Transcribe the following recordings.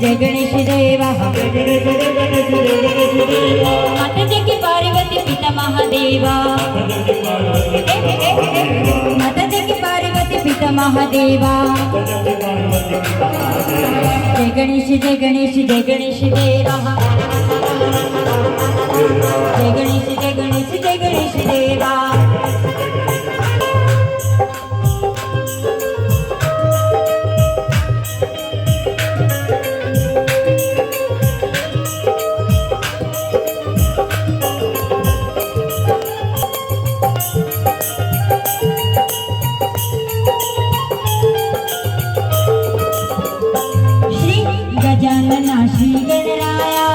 जय गणेश देवा। माता जी की पार्वती पिता महादेवा। माता जी की पार्वती पिता महादेवा। जय गणेश जय गणेश जय गणेश देवा। जय गणेश जय गणेश जय गणेश देवा। गजानना श्री गणराया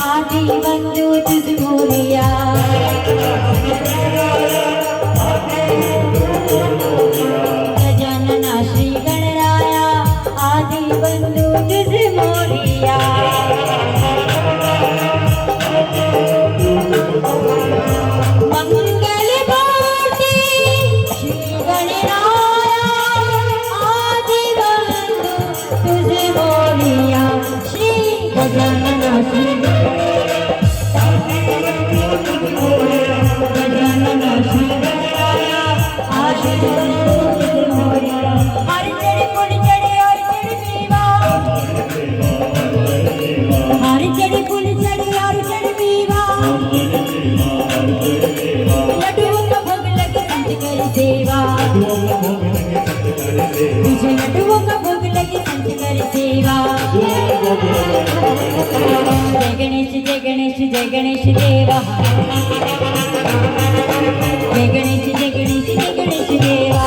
आदि बंधु तुझ मोरिया। गजानना श्री गणराया आदि बंधु तुझ मोरिया। मंगल मूर्ति श्री गणराया आदि बंधु तुझ मोरिया। गजानना श्री गजानना श्री गणराया आदि बंधु तुझ मोरिया। हर चढ़े फूल चढ़े और चढ़ पीवा। हर चढ़े फूल चढ़े और चढ़ पीवा। लड्डुओं का भोग लगे संत कर सेवा। तुझे लड्डुओं का भोग लगे संत कर सेवा। जय गणेश जय गणेश जय गणेश देवा। जय गणेश जय गणेश जय गणेश देवा।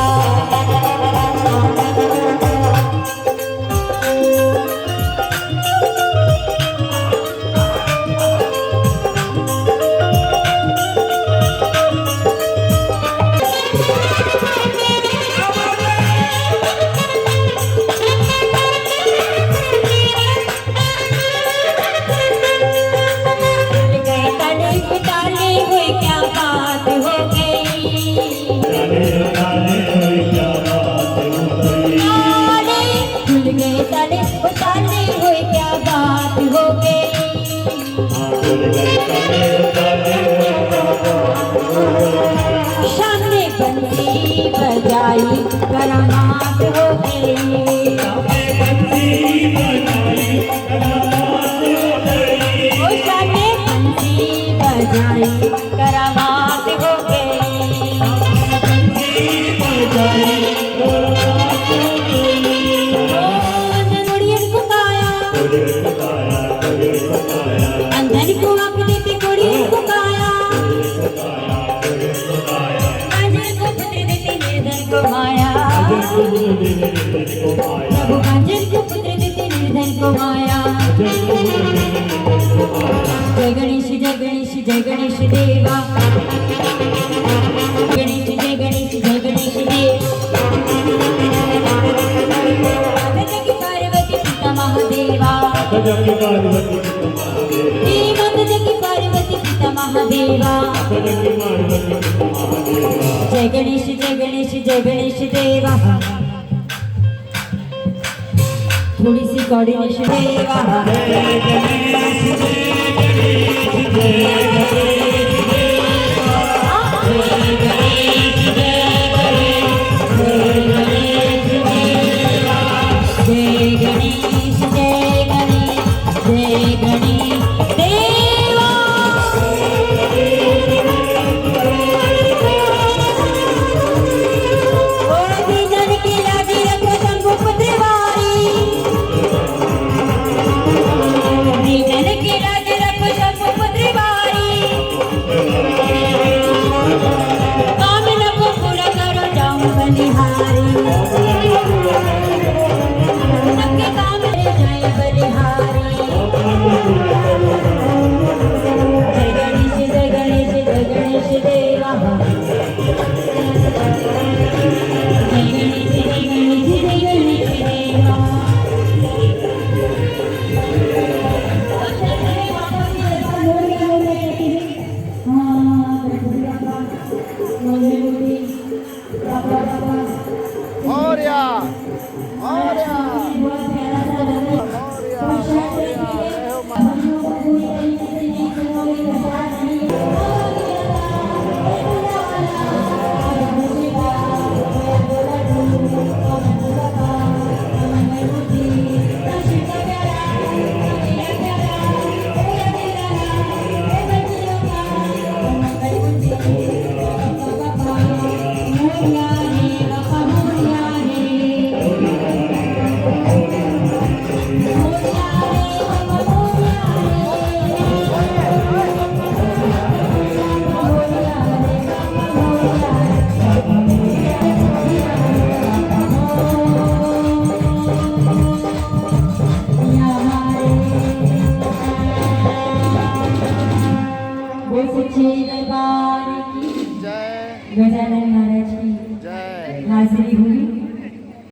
शाने बंसी बजाई करामात हो गई। शाने बंसी बजाई करामात हो गई। ननुड़ियन को काया अंधन को आँख देते कोड़ियन को काया। कांजर को पुत्र देते निर्धन को माया। प्रभु कांजर को पुत्र देते निर्धन को माया। जय गणेश जय गणेश जय गणेश देवा। गणेश जय गणेश जय गणेश देवा। माता जी की पार्वती पिता महादेवा। माता जी की पार्वती पिता महादेवा। जय गणेश जय गणेश जय गणेश देवा। थोड़ी सी कोऑर्डिनेशन देवा। सच्चे दरबार की जय गजानन महाराज की जय हाजिरी हुई।